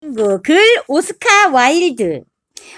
친구 글 오스카 와일드.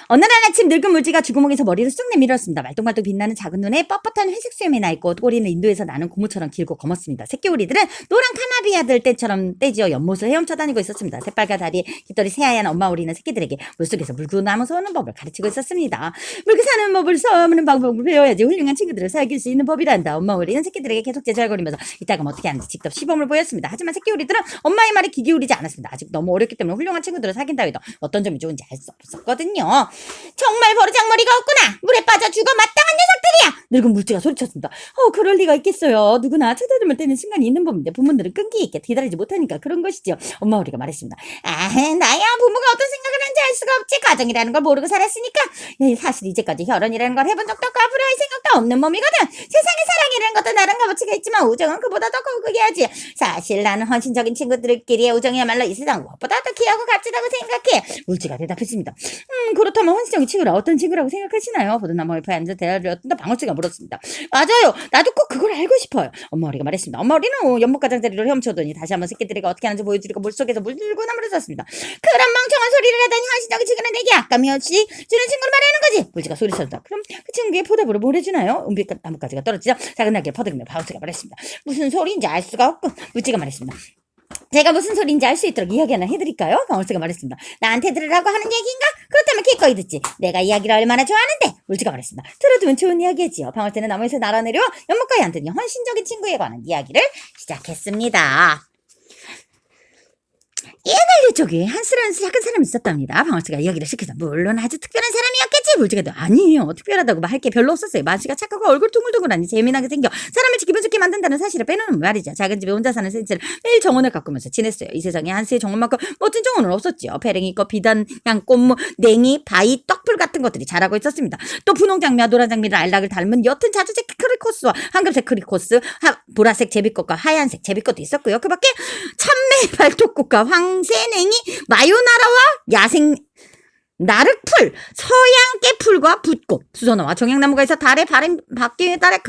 어느 날 아침 늙은 물지가 쥐구멍에서 머리를 쑥 내밀었습니다. 말똥말똥 빛나는 작은 눈에 뻣뻣한 회색 수염이 나있고 꼬리는 인도에서 나는 고무처럼 길고 검었습니다. 새끼 오리들은 노란 카나비아들 떼처럼 떼지어 연못을 헤엄쳐 다니고 있었습니다. 새빨간 다리에 깃털이 새하얀 엄마 오리는 새끼들에게 물속에서 물고 나무 서는 법을 가르치고 있었습니다. 물고 사는 법을 서는 방법을 배워야지 훌륭한 친구들을 사귈 수 있는 법이란다. 엄마 오리는 새끼들에게 계속 제잘거리면서 이따가 어떻게 하는지 직접 시범을 보였습니다. 하지만 새끼 오리들은 엄마의 말에 귀 기울이지 않았습니다. 아직 너무 어렸기 때문에 훌륭한 친구들을 사귄다 해도 어떤 점이 좋은지 알 수 없었거든요. 정말 버르장머리가 없구나. 물에 빠져 죽어 마땅한 녀석들이야. 늙은 물지가 소리쳤습니다. 그럴 리가 있겠어요. 누구나 쳐다름을 떼는 순간이 있는 법인데 부모들은 끈기 있게 기다리지 못하니까 그런 것이죠. 엄마 오리가 말했습니다. 나야 부모가 어떤 생각을 하는지 알 수가 없지. 가정이라는 걸 모르고 살았으니까. 사실 이제까지 결혼이라는 걸 해본 적도 없고 앞으로 할 생각도 없는 몸이거든. 세상에 사랑이라는 것도 나름 값어치가 있지만 우정은 그보다 더 거기야지. 사실 나는 헌신적인 친구들끼리의 우정이야말로 이 세상 무엇보다 더 귀하고 값지다고 생각해. 물지가 대답했습니다. 그렇다면 헌신적인 친구라 어떤 친구라고 생각하시나요? 보드나무 옆에 앉아 대화를 얻던 방울씨가 물었습니다. 맞아요. 나도 꼭 그걸 알고 싶어요. 엄마 오리가 말했습니다. 엄마 오리는 연못 가장자리로 헤엄쳐더니 다시 한번 새끼들에게 어떻게 하는지 보여주려고 물속에서 물들고 나무러졌습니다. 그런 멍청한 소리를 하다니 헌신적인 친구는 내게 아까미 없이 주는 친구를 말하는 거지. 물지가 소리쳤다. 그럼 그 친구에게 포답으로 뭘 해주나요? 은빛 나뭇가지가 떨어지자 작은 날개를 퍼득이며 방울씨가 말했습니다. 무슨 소리인지 알 수가 없고. 물지가 말했습니다. 제가 무슨 소리인지 알 수 있도록 이야기 하나 해드릴까요? 방울새가 말했습니다. 나한테 들으라고 하는 얘기인가? 그렇다면 기꺼이 듣지. 내가 이야기를 얼마나 좋아하는데. 물지가 말했습니다. 들어두면 좋은 이야기지요. 방울새는 나무에서 날아내려 연못가에 앉더니 헌신적인 친구에 관한 이야기를 시작했습니다. 옛날 옛적에 한스라는 작은 사람이 있었답니다. 방울새가 이야기를 시켜서 물론 아주 특별한 사람이었겠지. 물지가 아니에요. 특별하다고 할 게 별로 없었어요. 만씨가 착하고 얼굴 둥글둥글하니 재미나게 생겨 사람을 기분 좋게 만든다는 사실을 빼놓으면 말이죠. 작은 집에 혼자 사는 센치를 매일 정원을 가꾸면서 지냈어요. 이 세상에 한스의 정원만큼 멋진 정원은 없었죠. 페랭이 꽃, 비단, 양꽃무, 냉이, 바위, 떡풀 같은 것들이 자라고 있었습니다. 또 분홍장미와 노란장미를 알락을 닮은 옅은 자주색 크리코스와 황금색 크리코스, 보라색 제비꽃과 하얀색 제비꽃도 있었고요. 그 밖에 참매 발톱꽃과 황새냉이, 마요나라와 야생 나륵풀, 서양깨풀과 붓꽃, 수선화와 정향나무가 있어 달의 바람 바퀴에 따라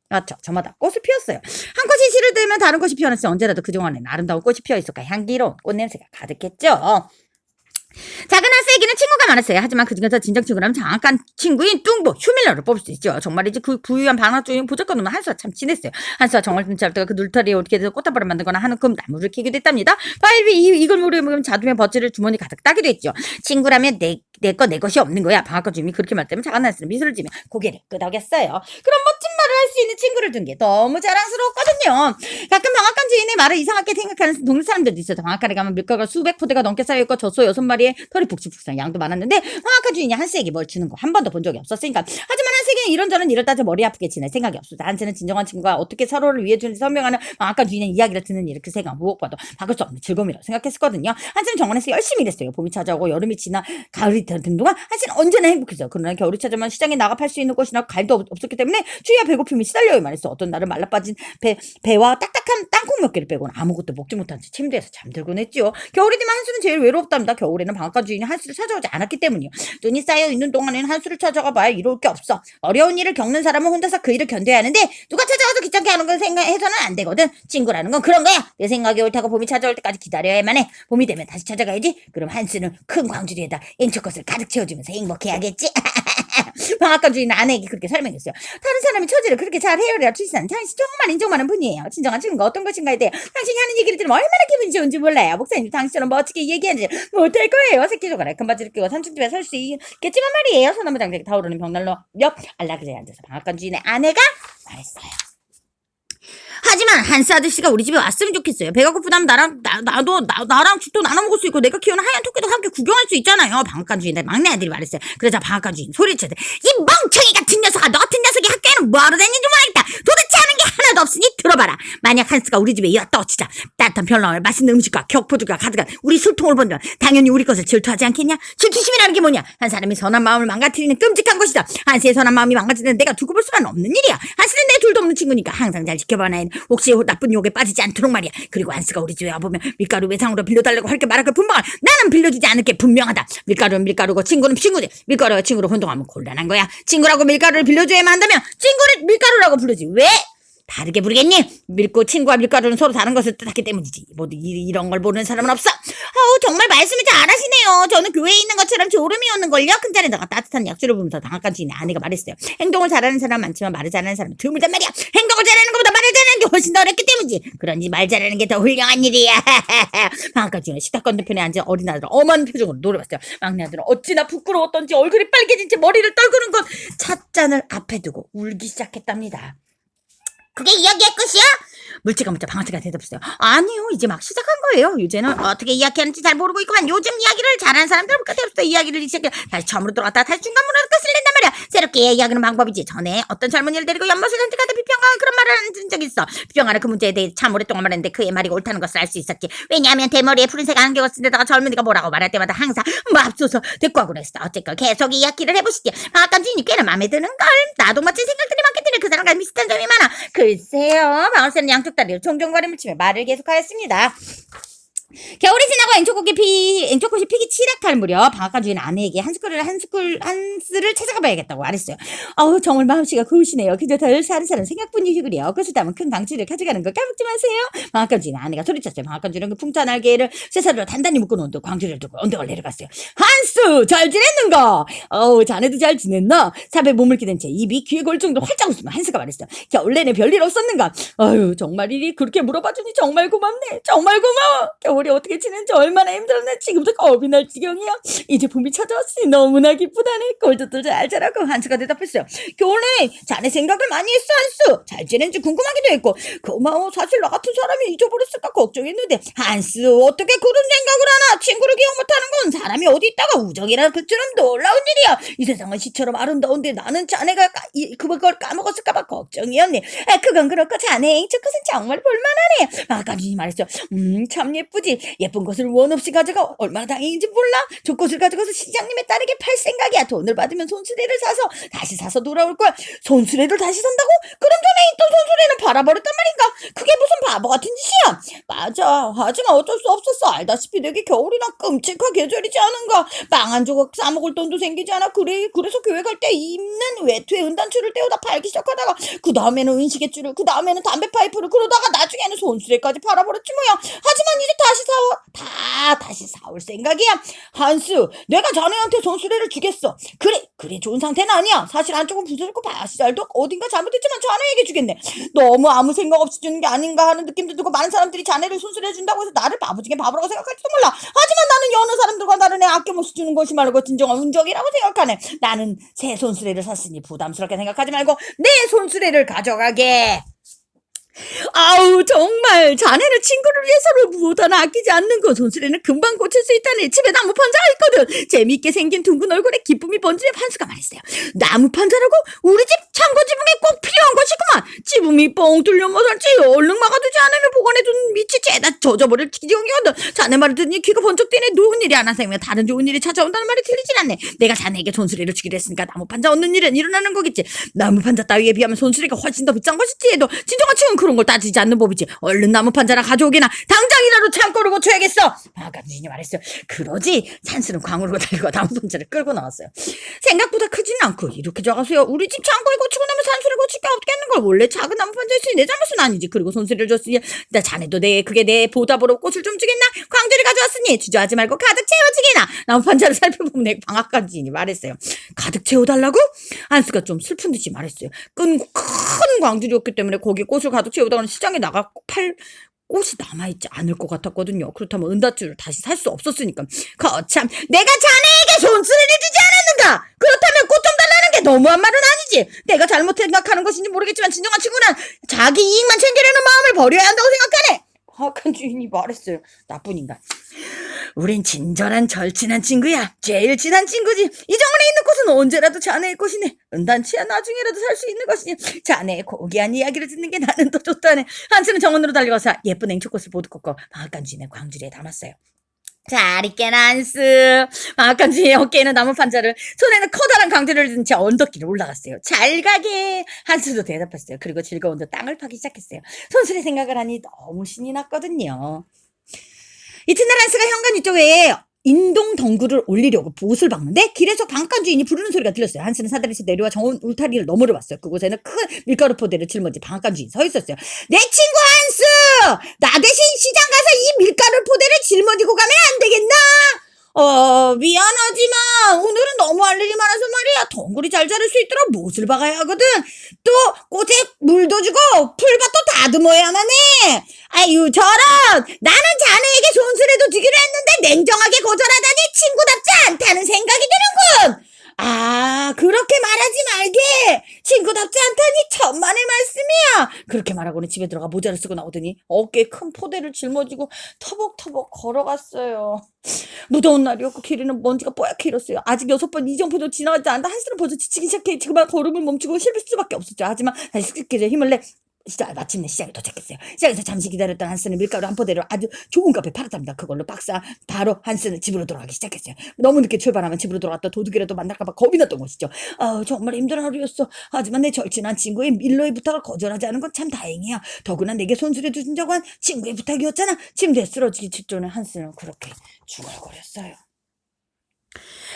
맞죠. 저마다 꽃을 피웠어요. 한 꽃이 실을 들면 다른 꽃이 피어났으니 언제라도 그동안에 아름다운 꽃이 피어있을까 향기로운 꽃냄새가 가득했죠. 작은 한스에게는 친구가 많았어요. 하지만 그중에서 진정 친구라면 장악한 친구인 뚱보, 휴밀러를 뽑을 수 있죠. 정말이지 그 부유한 방학중인 보잘것없는 한수와 참 친했어요. 한수와 정말 눈치 없다가 그 눌타리에 어떻게 돼서 꽃다발을 만들거나 하는 그 나무를 키기도 했답니다. 파이비 이걸 모르면 자두의 버찌를 주머니 가득 따기도 했죠. 친구라면 내 것이 없는 거야. 방학과 주임이 그렇게 말했다면 작은 한스는 미소를 지며 고개를 끄덕였어요. 그런 멋진 말을 할 수 있는 친구를 둔 게 너무 자랑스러웠거든요. 가끔 방앗간 주인의 말을 이상하게 생각하는 동네 사람들도 있어서 방앗간에 가면 밀가루가 수백 포대가 넘게 쌓여있고 젖소 6마리에 털이 북실북실 양도 많았는데 방앗간 주인이 한스에게 뭘 주는 거 한 번도 본 적이 없었으니까. 하지만 한스에게는 이런저런 일을 따져 머리 아프게 지낼 생각이 없었다. 한스는 진정한 친구가 어떻게 서로를 위해주는지 설명하는 방앗간 주인의 이야기를 듣는 일, 그 생각 무엇과도 바꿀 수 없는 즐거움이라고 생각했었거든요. 한스는 정원에서 열심히 일했어요. 봄이 찾아오고 여름이 지나 가을이 되는 동안 한스는 언제나 행복했어요. 그러나 겨울이 찾아오면 시장에 나가 팔 수 있는 곳이나 갈도 없었기 때문에 추위와 배고픔이 시달려야만 했어. 어떤 날은 말라빠진 배와 딱딱한 땅콩 몇 개를 빼고는 아무것도 먹지 못한 채 침대에서 잠들곤 했지요. 겨울이 되면 한수는 제일 외롭답니다. 겨울에는 방앗간 주인이 한수를 찾아오지 않았기 때문이요. 눈이 쌓여 있는 동안에는 한수를 찾아가 봐야 이로울 게 없어. 어려운 일을 겪는 사람은 혼자서 그 일을 견뎌야 하는데 누가 찾아와서 귀찮게 하는 걸 생각해서는 안 되거든. 친구라는 건 그런 거야. 내 생각이 옳다고 봄이 찾아올 때까지 기다려야만 해. 봄이 되면 다시 찾아가야지. 그럼 한수는 큰 광주리에다 인초꽃을 가득 채워주면서 행복해야겠지. 방앗간 주인은 아내에게 그렇게 설명했어요. 다른 사람이 처지를 그렇게 잘 헤아려 주시는 당신 정말 인정하는 분이에요. 진정한 친구가 어떤 것인가에 대해 당신이 하는 얘기를 들으면 얼마나 기분이 좋은지 몰라요. 목사님도 당신처럼 멋지게 얘기하지 못할 거예요. 새끼조가 큰 바지를 끼고 산중집에 설 수 있겠지만 말이에요. 소나무 장작에 타오르는 벽난로 옆 안락에 앉아서 방앗간 주인의 아내가 말했어요. 하지만 한스 아저씨가 우리 집에 왔으면 좋겠어요. 배가 고프다면 나랑 죽도 나눠 먹을 수 있고 내가 키우는 하얀 토끼도 함께 구경할 수 있잖아요. 방앗간 주인의 막내 아들이 말했어요. 그러자 방앗간 주인 소리쳤대. 이 멍청이 같은 녀석아, 너 같은 녀석이 학교에는 뭐하러 다니는지 모르겠다. 도대체 하는 게 하나도 없으니 들어봐라. 만약 한스가 우리 집에 였다 치자. 따뜻한 별나물, 맛있는 음식과 격포들과 가득한 우리 술통을 본다면 당연히 우리 것을 질투하지 않겠냐? 질투심이라는 게 뭐냐? 한 사람이 선한 마음을 망가뜨리는 끔찍한 것이다. 한스의 선한 마음이 망가지는데 내가 두고 볼 수는 없는 일이야. 한스는 내 둘도 없는 친구니까 항상 잘 지켜봐놔야 해. 혹시 나쁜 유혹에 빠지지 않도록 말이야. 그리고 한스가 우리 집에 와보면 밀가루 외상으로 빌려달라고 할 게 말할 게 분명한, 나는 빌려주지 않을 게 분명하다. 밀가루는 밀가루고 친구는 친구지. 밀가루와 친구로 혼동하면 곤란한 거야. 친구라고 밀가루를 빌려줘야만 한다면 친구를 밀가루라고 부르지. 왜? 다르게 부르겠니? 밀고 친구와 밀가루는 서로 다른 것을 뜻하기 때문이지. 모두 이런 걸 모르는 사람은 없어. 정말 말씀을 잘하시네요. 저는 교회에 있는 것처럼 졸음이 오는걸요. 큰 잔에다가 따뜻한 약주를 부으면서 방앗간 주인의 아내가 말했어요. 행동을 잘하는 사람은 많지만 말을 잘하는 사람은 드물단 말이야. 행동을 잘하는 것보다 말을 잘하는 게 훨씬 더 어렵기 때문이지. 그런지 말 잘하는 게 더 훌륭한 일이야. 방앗간 주인은 식탁 건너편에 앉은 어린 아들을 엄한 표정으로 노려봤어요. 막내 아들은 어찌나 부끄러웠던지 얼굴이 빨개진 채 머리를 떨구는 것, 찻잔을 앞에 두고 울기 시작했답니다. 그게 이야기의 끝이야? 물지가 묻자 방아쇠가 대답했어요. 아니요, 이제 막 시작한 거예요. 이제는 어떻게 이야기하는지 잘 모르고 있고만 요즘 이야기를 잘하는 사람들은 끝에부터 이야기를 시작해 다시 처음으로 돌아갔다 다시 중간으로 끝을 낸단 말이야. 새롭게 이야기하는 방법이지. 전에 어떤 젊은이를 데리고 연못을 산책하다 비평하는 그런 말을 한 적이 있어. 비평하는 그 문제에 대해 참 오랫동안 말했는데 그의 말이 옳다는 것을 알 수 있었지. 왜냐하면 대머리에 푸른색 안경을 쓴 데다가 젊은이가 뭐라고 말할 때마다 항상 맙소서 대꾸하고 그랬어. 어쨌건 계속 이야기를 해보시지. 방앗간 주인이 꽤나 마음에 드는걸. 나도 멋진 생각들이 많기 때문에 그 사람과 비슷한 점이 많아. 글쎄요. 방울새는 양쪽 다리를 종종거림을 치며 말을 계속하였습니다. 겨울이 지나고 앵초꽃이 피기 치락할 무렵 방앗간 주인 아내에게 한스를 찾아가 봐야겠다고 말했어요. 정말 마음씨가 고우시네요. 그저 덜 사르사른 생각뿐이시구려. 그것을 담은 큰 강쥐를 가져가는 걸 까먹지 마세요. 방앗간 주인 아내가 소리쳤어요. 방앗간 주인은 그 풍부한 날개를 쇠사리로 단단히 묶어놓은 듯 광주를 두고 언덕을 내려갔어요. 한스 잘 지냈는가? 자네도 잘 지냈나? 삽에 몸을 기댄 채 입이 귀에 걸 정도로 활짝 웃으며 한스가 말했어요. 겨울 내내 별일 없었는가? 정말 일이 그렇게 물어봐주니 정말 고맙네. 정말 고마워. 겨울이 어떻게 지낸지 얼마나 힘들었나. 지금도 겁이 날 지경이야. 이제 봄이 찾아왔으니 너무나 기쁘다네. 꼴도 잘 자라고. 한스가 대답했어요. 겨울 내내 자네 생각을 많이 했어. 한스 잘 지낸지 궁금하기도 했고. 고마워. 사실 나 같은 사람이 잊어버렸을까 걱정했는데. 한스 어떻게 그런 생각을 하나. 친구를 기억 못하는 건 사람이 어디 있다가 우정이라는 그처럼 놀라운 일이야. 이 세상은 시처럼 아름다운데 나는 자네가 그걸 까먹었을까봐 걱정이었네. 그건 그렇고 자네 앵초꽃은 정말 볼만하네. 아까지 말했죠. 참 예쁘지. 예쁜 것을 원 없이 가져가 얼마나 다행인지 몰라. 저 꽃을 가져가서 시장님의 딸에게 팔 생각이야. 돈을 받으면 손수레를 사서 돌아올 거야. 손수레를 다시 산다고? 그럼 전에 있던 손수레는 팔아버렸단 말인가? 그게 무슨 바보 같은 짓이야. 맞아. 하지만 어쩔 수 없었어. 알다시피 내게 겨울이나 끔찍한 계절이지 않은가. 빵 한 조각 싸먹을 돈도 생기지 않아. 그래서 교회 갈 때 입는 외투에 은단추를 떼어다 팔기 시작하다가 그 다음에는 은시개줄을 그 다음에는 담배 파이프를 그러다가 나중에는 손수레까지 팔아버렸지 뭐야. 하지만 이제 다시 사올 생각이야. 한스 내가 자네한테 손수레를 주겠어. 그래 좋은 상태는 아니야. 사실 한쪽은 부서졌고 바시잘도 어딘가 잘못했지만 자네에게 주겠네. 너무 아무 생각 없이 주는 게 아닌가 하는 느낌도 들고 많은 사람들이 자네를 손수레 준다고 해서 나를 바보 중에 바보라고 생각할지도 몰라. 하지만 나는 여느 사람들과 다른 애 아낌없이 주는 것이 말고 진정한 운적이라고 생각하네. 나는 새 손수레를 샀으니 부담스럽게 생각하지 말고 내 손수레를 가져가게. 정말 자네는 친구를 위해서로 무엇 하나 아끼지 않는 거. 손수레는 금방 고칠 수 있다네. 집에 나무판자가 있거든. 재미있게 생긴 둥근 얼굴에 기쁨이 번지며 한수가 말했어요. 나무판자라고? 우리 집 창고 지붕에 꼭 필요한 것이구만. 지붕이 뻥 뚫려 못할지 얼른 막아두지 않으면 보관해둔 밑이 죄다 젖어버릴 지경이거든. 자네 말을 듣니 귀가 번쩍 뜨네. 좋은 일이 하나 생기면 다른 좋은 일이 찾아온다는 말이 틀리진 않네. 내가 자네에게 손수레를 주기로 했으니까 나무판자 얻는 일은 일어나는 거겠지. 나무판자 따위에 비하면 손수레가 훨씬 더 비싼 것이지 해도 진정한 층은 그런 걸 따지지 않는 법이지. 얼른 나무판자나 가져오게나. 당장이라도 창고를 고쳐야겠어. 방앗간 주인이 말했어요. 그러지. 산수는 광으로 달리고 나무판자를 끌고 나왔어요. 생각보다 크지는 않고 이렇게 작아서요. 우리 집 창고에 고치고 나면 산수를 고칠 게 없겠는 걸. 원래 작은 나무판자였으니 내 잘못은 아니지. 그리고 손수레를 줬으니 나 자네도 그게 내 보답으로 꽃을 좀 주겠나? 광주를 가져왔으니 주저하지 말고 가득 채워주게나. 나무판자를 살펴보면 방앗간 주인이 말했어요. 가득 채워달라고? 한수가 좀 슬픈 듯이 말했어요. 큰 광주리였기 때문에 거기 꽃을 가득 채우다가는 시장에 나가 팔 꽃이 남아있지 않을 것 같았거든요. 그렇다면 은다줄을 다시 살 수 없었으니까. 거참 내가 자네에게 손수레를 주지 않았는가? 그렇다면 꽃 좀 달라는 게 너무한 말은 아니지. 내가 잘못 생각하는 것인지 모르겠지만 진정한 친구는 자기 이익만 챙기려는 마음을 버려야 한다고 생각하네. 방앗간 주인이 말했어요. 나쁜 인간. 우린 친절한 절친한 친구야. 제일 친한 친구지. 이 정원에 있는 꽃은 언제라도 자네의 꽃이네. 은단치야 나중에라도 살 수 있는 것이니 자네의 고귀한 이야기를 듣는 게 나는 더 좋다네. 한스는 정원으로 달려가서 예쁜 앵초꽃을 보드 꺾고 방앗간 주인의 광주리에 담았어요. 잘 있게나 한스. 방앗간 주인의 어깨에는 나무판자를, 손에는 커다란 광주리를 든 채 언덕길을 올라갔어요. 잘 가게. 한스도 대답했어요. 그리고 즐거운 듯 땅을 파기 시작했어요. 손수레 생각을 하니 너무 신이 났거든요. 이튿날 한스가 현관 위쪽 외에 인동 덩굴을 올리려고 못을 박는데 길에서 방앗간 주인이 부르는 소리가 들렸어요. 한스는 사다리에서 내려와 정원 울타리를 너머로 왔어요. 그곳에는 큰 밀가루 포대를 짊어진 방앗간 주인이 서 있었어요. 내 친구 한스! 나 대신 시장 가서 이 밀가루 포대를 짊어지고 가면 안 되겠나? 미안하지만 오늘은 너무 할 일이 많아서 말이야. 덩굴이 잘 자랄 수 있도록 못을 박아야 하거든. 또 꽃에 물도 주고 풀밭도 다듬어야만 해. 아유 저런, 나는 자네에게 손수레도 주기로 했는데 냉정하게 거절하다니 친구답지 않다는 생각이 드는군. 아, 그렇게 말하지 말게. 친구답지 않다니 천만의 말씀이야. 그렇게 말하고는 집에 들어가 모자를 쓰고 나오더니 어깨에 큰 포대를 짊어지고 터벅터벅 걸어갔어요. 무더운 날이었고 길에는 먼지가 뽀얗게 일었어요. 아직 6번 이정표도 지나가지 않다 한스는 벌써 지치기 시작해 지금은 걸음을 멈추고 실을 수밖에 없었죠. 하지만 다시 sức기에 힘을 내 마침내 시장에 도착했어요. 시장에서 잠시 기다렸던 한스는 밀가루 한 포대를 아주 좋은 값에 팔았답니다. 그걸로 박사 바로 한스는 집으로 돌아가기 시작했어요. 너무 늦게 출발하면 집으로 돌아갔다 도둑이라도 만날까봐 겁이 났던 것이죠. 정말 힘든 하루였어. 하지만 내 절친한 친구의 밀러의 부탁을 거절하지 않은 건 참 다행이야. 더구나 내게 손수레 주신다고 한 친구의 부탁이었잖아. 침대에 쓰러지기 직전에 한스는 그렇게 중얼거렸어요.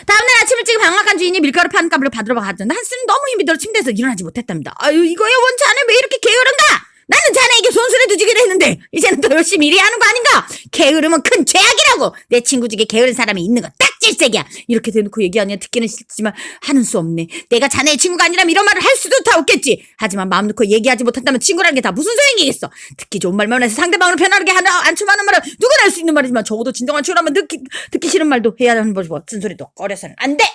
다음날 아침 일찍 방앗간 주인이 밀가루 파는 값을 받으러 갔는데 한스는 너무 힘이 들어 침대에서 일어나지 못했답니다. 아유 이거야 원 자네 왜 이렇게 게으른가? 나는 자네에게 손수레도 주기로 했는데 이제는 더 열심히 일해야 하는 거 아닌가? 게으름은 큰 죄악이라고. 내 친구 중에 게으른 사람이 있는 거 딱 질색이야. 이렇게 대놓고 얘기하냐 듣기는 싫지만 하는 수 없네. 내가 자네의 친구가 아니라면 이런 말을 할 수도 다 없겠지. 하지만 마음 놓고 얘기하지 못한다면 친구라는 게 다 무슨 소용이겠어. 듣기 좋은 말만 해서 상대방을 편안하게 안춤하는 말은 누구나 할 수 있는 말이지만 적어도 진정한 친구라면 듣기 싫은 말도 해야 하는 법이 같은 소리도 꺼려서는 안 돼.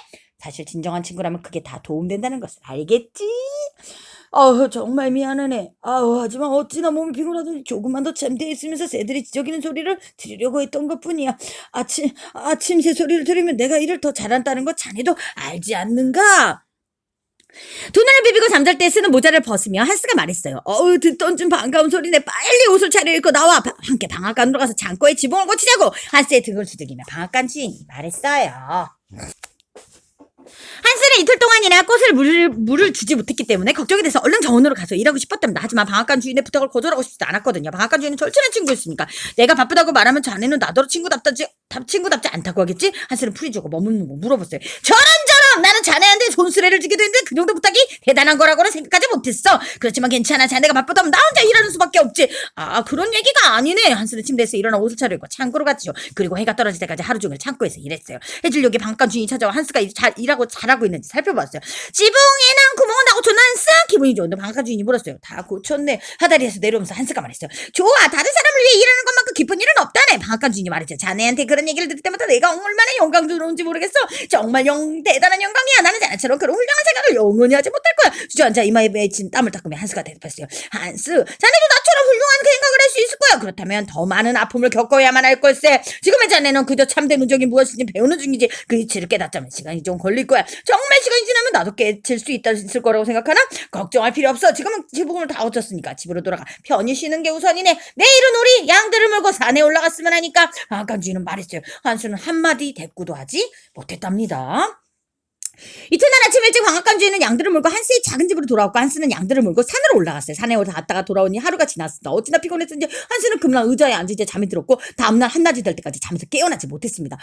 사실 진정한 친구라면 그게 다 도움된다는 것을 알겠지? 정말 미안하네. 하지만 어찌나 몸이 피곤하더니 조금만 더 잠대에 있으면서 새들이 지저귀는 소리를 들으려고 했던 것뿐이야. 아침 새 소리를 들으면 내가 일을 더 잘한다는 거 자네도 알지 않는가? 두 눈을 비비고 잠잘 때 쓰는 모자를 벗으며 한스가 말했어요. 듣던 좀 반가운 소리네. 빨리 옷을 차려입고 나와. 함께 방앗간으로 가서 창고에 지붕을 고치자고. 한스의 등을 두들기며 방앗간 주인이 말했어요. 한스는 이틀 동안이나 꽃을 물을 주지 못했기 때문에 걱정이 돼서 얼른 정원으로 가서 일하고 싶었답니다. 하지만 방앗간 주인의 부탁을 거절하고 싶지 않았거든요. 방앗간 주인은 절친한 친구였으니까 내가 바쁘다고 말하면 자네는 나더러 친구답지 않다고 하겠지? 한스는 풀이 주고 머물고 물어봤어요. 저런 나는 자네한테 손수레를 주기도 했는데 그 정도 부탁이 대단한 거라고는 생각하지 못했어. 그렇지만 괜찮아. 자네가 바쁘다면 나 혼자 일하는 수밖에 없지. 그런 얘기가 아니네. 한스는 침대에서 일어나 옷을 차려입고 창고로 갔지요. 그리고 해가 떨어질 때까지 하루 종일 창고에서 일했어요. 해질녘에 방앗간 주인이 찾아와 한스가 잘하고 있는지 살펴봤어요. 지붕에는 구멍은 나고 저는 쓱 기분이 좋은데 방앗간 주인이 물었어요. 다 고쳤네. 하다리에서 내려오면서 한스가 말했어요. 좋아. 다른 사람을 위해 일하는 것만큼 기쁜 일은 없다네. 방앗간 주인이 말했죠. 자네한테 그런 얘기를 들을 때마다 내가 얼마나 영광스러운지 모르겠어. 정말 대단한 영광이야. 나는 자네처럼 그런 훌륭한 생각을 영원히 하지 못할 거야. 주저앉아 이마에 맺힌 땀을 닦으며 한스가 대답했어요. 한스, 자네도 나처럼 훌륭한 생각을 할 수 있을 거야. 그렇다면 더 많은 아픔을 겪어야만 할 걸세. 지금의 자네는 그저 참된 운적이 무엇인지 배우는 중이지 그 이치를 깨닫자면 시간이 좀 걸릴 거야. 정말 시간이 지나면 나도 깨칠 수 있을 거라고 생각하나? 걱정할 필요 없어. 지금은 지붕을 다 고쳤으니까 집으로 돌아가 편히 쉬는 게 우선이네. 내일은 우리 양들을 몰고 산에 올라갔으면 하니까. 방앗간 주인은 말했어요. 한수는 한마디 대꾸도 하지 못했답니다. 이튿날 아침 일찍 방앗간 주인은 양들을 몰고 한스의 작은 집으로 돌아왔고 한스는 양들을 몰고 산으로 올라갔어요. 산에 갔다가 돌아오니 하루가 지났습니다. 어찌나 피곤했는지 한스는 금방 의자에 앉은 채 잠이 들었고 다음날 한낮이 될 때까지 잠에서 깨어나지 못했습니다.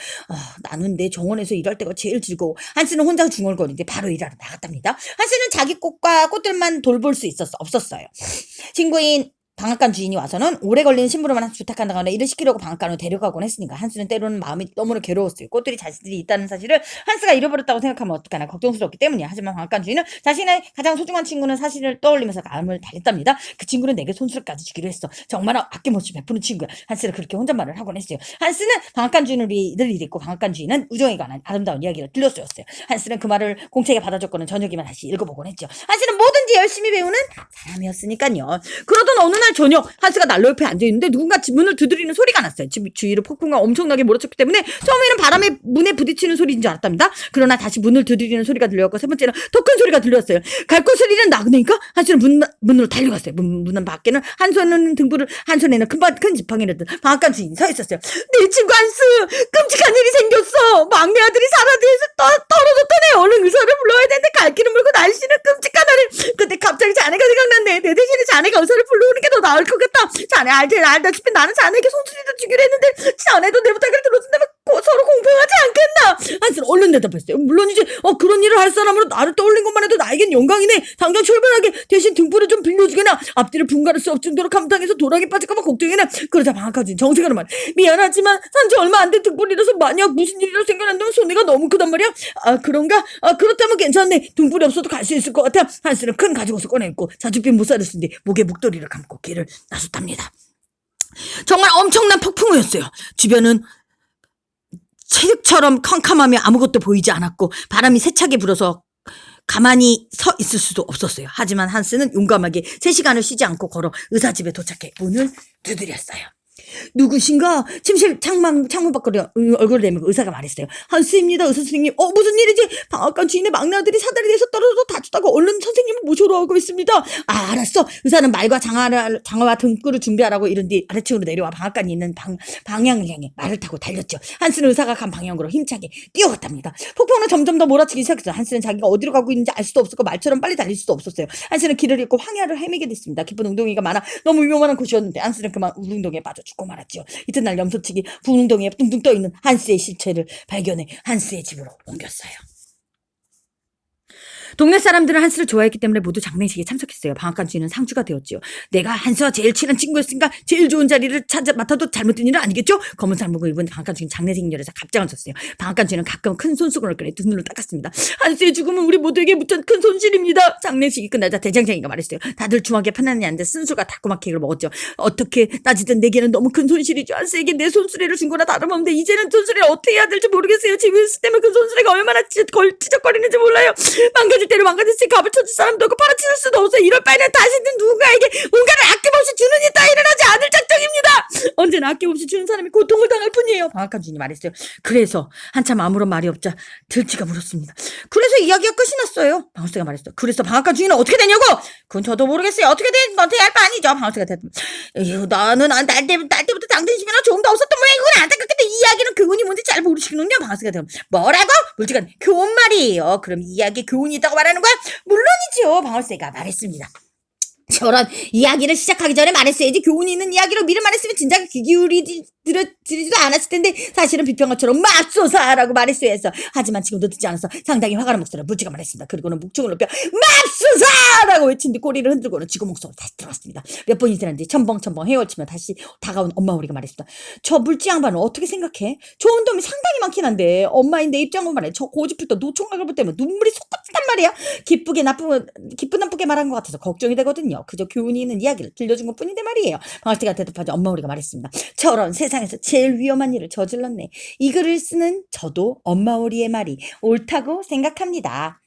나는 내 정원에서 일할 때가 제일 즐거워. 한스는 혼자 중얼거리는데 바로 일하러 나갔답니다. 한스는 자기 꽃들만 돌볼 수 없었어요. 친구인 방앗간 주인이 와서는 오래 걸리는 심부름을 부탁한다거나 일을 시키려고 방앗간으로 데려가곤 했으니까 한스는 때로는 마음이 너무나 괴로웠어요. 꽃들이 자신들이 있다는 사실을 한스가 잃어버렸다고 생각하면 어떡하나 걱정스럽기 때문이야. 하지만 방앗간 주인은 자신의 가장 소중한 친구는 사실을 떠올리면서 마음을 달랬답니다. 그 친구는 내게 손수레까지 주기로 했어. 정말 아낌없이 베푸는 친구야. 한스는 그렇게 혼잣말을 하곤 했어요. 한스는 방앗간 주인을 위해 늘 일했고 방앗간 주인은 우정에 관한 아름다운 이야기를 들려주었어요. 한스는 그 말을 공책에 받아줬고는 저녁이면 다시 읽어보곤 했죠. 한스는 뭐든지 열심히 배우는 사람이었으니까요. 그러던 어느 날 저녁 한스가 난로 옆에 앉아있는데 누군가 집 문을 두드리는 소리가 났어요. 집 주위를 폭풍과 엄청나게 몰아쳤기 때문에 처음에는 바람에 문에 부딪히는 소리인 줄 알았답니다. 그러나 다시 문을 두드리는 소리가 들려왔고 세 번째는 더 큰 소리가 들렸어요. 갈 곳을 잃은 나그네니까 한스는 문으로 달려갔어요. 문 밖에는 한 손에는 등불을 한 손에는 큰 지팡이를 든 방앗간 주인이 서 있었어요. 내 친구 한스, 끔찍한 일이 생겼어. 막내 아들이 사라지면서 떨어졌다네. 얼른 의사를 불러야 되는데 갈 길을 물고 날씨는 끔찍한 날이. 근데 갑자기 자네가 생각났네. 내 대신에 자네가 의사를 불러오는 게 더 나을 것 같다. 자네 알다시피 나는 자네에게 손수레도 주기로 했는데 자네도 내 부탁을 들어준다면 서로 공평하지 얼른 대답했어요. 물론이지 그런 일을 할 사람으로 나를 떠올린 것만 해도 나에겐 영광이네. 당장 출발하게. 대신 등불을 좀 빌려주게나. 앞뒤를 분갈을 수 없을 정도로 감당해서 도락에 빠질까봐 걱정이나. 그러자 방학과 주인 정색하는 말. 미안하지만 산지 얼마 안 된 등불이라서 만약 무슨 일이라도 생겨난다면 손해가 너무 크단 말이야. 그런가? 그렇다면 괜찮네. 등불이 없어도 갈 수 있을 것 같아. 한스는 큰 가죽옷을 꺼내입고 자줏빛 모자를 쓴 뒤 목에 목도리를 감고 길을 나섰답니다. 정말 엄청난 폭풍우였어요. 주변은 체육처럼 캄캄하며 아무것도 보이지 않았고 바람이 세차게 불어서 가만히 서 있을 수도 없었어요. 하지만 한스는 용감하게 3시간을 쉬지 않고 걸어 의사집에 도착해 문을 두드렸어요. 누구신가? 침실 창문 밖으로 얼굴을 내밀고 의사가 말했어요. 한스입니다. 의사 선생님. 무슨 일이지? 방앗간 주인의 막내 아들이 사다리 내서 떨어져 다쳤다고 얼른 선생님을 모셔러 오고 있습니다. 알았어. 의사는 말과 장화와 등불을 준비하라고 이른 뒤 아래층으로 내려와 방앗간이 있는 방향을 향해 말을 타고 달렸죠. 한스는 의사가 간 방향으로 힘차게 뛰어갔답니다. 폭풍은 점점 더 몰아치기 시작했어요. 한스는 자기가 어디로 가고 있는지 알 수도 없었고 말처럼 빨리 달릴 수도 없었어요. 한스는 길을 잃고 황야를 헤매게 됐습니다. 깊은 웅덩이가 많아 너무 위험한 곳이었는데 한스는 그만 울릉덩이에 빠져 죽고 말았죠. 이튿날 염소치기 분웅덩이에 둥둥 떠있는 한스의 실체를 발견해 한스의 집으로 옮겼어요. 동네 사람들은 한스를 좋아했기 때문에 모두 장례식에 참석했어요. 방앗간 주인은 상주가 되었지요. 내가 한스와 제일 친한 친구였으니까 제일 좋은 자리를 맡아도 잘못된 일은 아니겠죠? 검은 상복을 입은 방앗간 주인 장례식 인열에서 갑장을 쳤어요. 방앗간 주인은 가끔 큰 손수건을 꺼내 두 눈을 닦았습니다. 한스의 죽음은 우리 모두에게 묻은 큰 손실입니다. 장례식이 끝나자 대장장이가 말했어요. 다들 주막에 편안히 앉아 쓴술과 달콤한 케이크를 먹었죠. 어떻게 따지든 내게는 너무 큰 손실이죠. 한스에게 내 손수레를 준 거나 다름없는데 이제는 손수레를 어떻게 해야 될지 모르겠어요. 집에 있을 때면 그 손수레가 얼마나 찌적거리는지 몰라요. 망가질 대로 망가졌으니 값을 쳐줄 사람도 없고 팔아치울 수도 없어요. 이럴 바에는 다시는 누군가에게 뭔가를 아낌없이 주는 일 따위는 하지 않을 작정입니다. 언제나 아낌없이 주는 사람이 고통을 당할 뿐이에요. 방앗간 주인이 말했어요. 그래서 한참 아무런 말이 없자 들쥐가 물었습니다. 그래서 이야기가 끝이 났어요. 방울새가 말했어요. 그래서 방앗간 주인은 어떻게 되냐고? 그건 저도 모르겠어요. 어떻게 된 건데 할 바 아니죠. 방울새가 대답. 나는 날 때부터 당신이나 조금 더 없었던 모양이구나. 안타깝게도 이 이야기는 교훈이 뭔지 잘 모르시는군요. 방울새가 대답. 뭐라고? 물지간 교훈 말이에요. 그럼 이 이야기에 교훈이 있다고 말하는 거야? 물론이죠. 방울새가 말했습니다. 저런 이야기를 시작하기 전에 말했어야지. 교훈이 있는 이야기로 미리 말했으면 진작 귀 기울이지도 않았을 텐데 사실은 비평어처럼 맙소사라고 말했어야 했어. 하지만 지금도 듣지 않았어. 상당히 화가 난 목소리로 물지가 말했습니다. 그리고는 목청을 높여 맙소사라고 외친 뒤 꼬리를 흔들고는 지구 목소리로 다시 들어갔습니다. 몇 번이 지난 뒤 첨벙첨벙 헤어치며 다시 다가온 엄마 우리가 말했습니다. 저 물지 양반은 어떻게 생각해? 좋은 놈이 상당히 많긴 한데 엄마인 내 입장으로 말해. 저 고집부터 노총각을 볼 때면 눈물이 솟구친단 말이야. 기쁜 나쁘게 말한 것 같아서 걱정이 되거든요. 그저 교훈이 있는 이야기를 들려준 것 뿐인데 말이에요. 방울새가 대답하자 엄마 우리가 말했습니다. 저런 세상에서 제일 위험한 일을 저질렀네. 이 글을 쓰는 저도 엄마 오리의 말이 옳다고 생각합니다.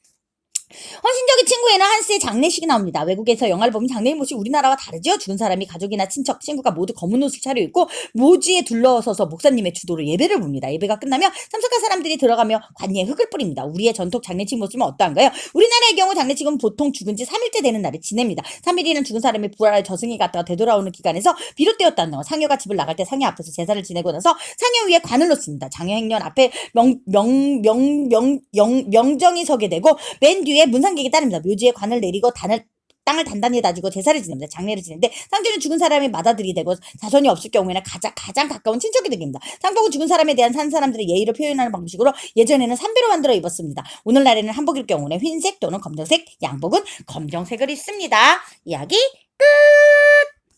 헌신적인 친구에는 한스의 장례식이 나옵니다. 외국에서 영화를 보면 장례의 모습이 우리나라와 다르죠. 죽은 사람이 가족이나 친척, 친구가 모두 검은 옷을 차려입고 묘지에 둘러서서 목사님의 주도로 예배를 봅니다. 예배가 끝나면 참석한 사람들이 들어가며 관예에 흙을 뿌립니다. 우리의 전통 장례식 모습은 어떠한가요? 우리나라의 경우 장례식은 보통 죽은 지 3일째 되는 날에 지냅니다. 3일이는 죽은 사람이 부활할 저승에 갔다가 되돌아오는 기간에서 비롯되었다는 거. 상여가 집을 나갈 때 상여 앞에서 제사를 지내고 나서 상여 위에 관을 놓습니다. 장여행년 앞에 명정이 서게 되고 맨 뒤에 문상객이 따릅니다. 묘지에 관을 내리고 땅을 단단히 다지고 제사를 지냅니다. 장례를 지내는데 상주는 죽은 사람의 맏아들이 되고 자손이 없을 경우에는 가장 가까운 친척이 되겠습니다. 상복은 죽은 사람에 대한 산 사람들의 예의를 표현하는 방식으로 예전에는 삼배로 만들어 입었습니다. 오늘날에는 한복일 경우는 흰색 또는 검정색, 양복은 검정색을 입습니다. 이야기 끝!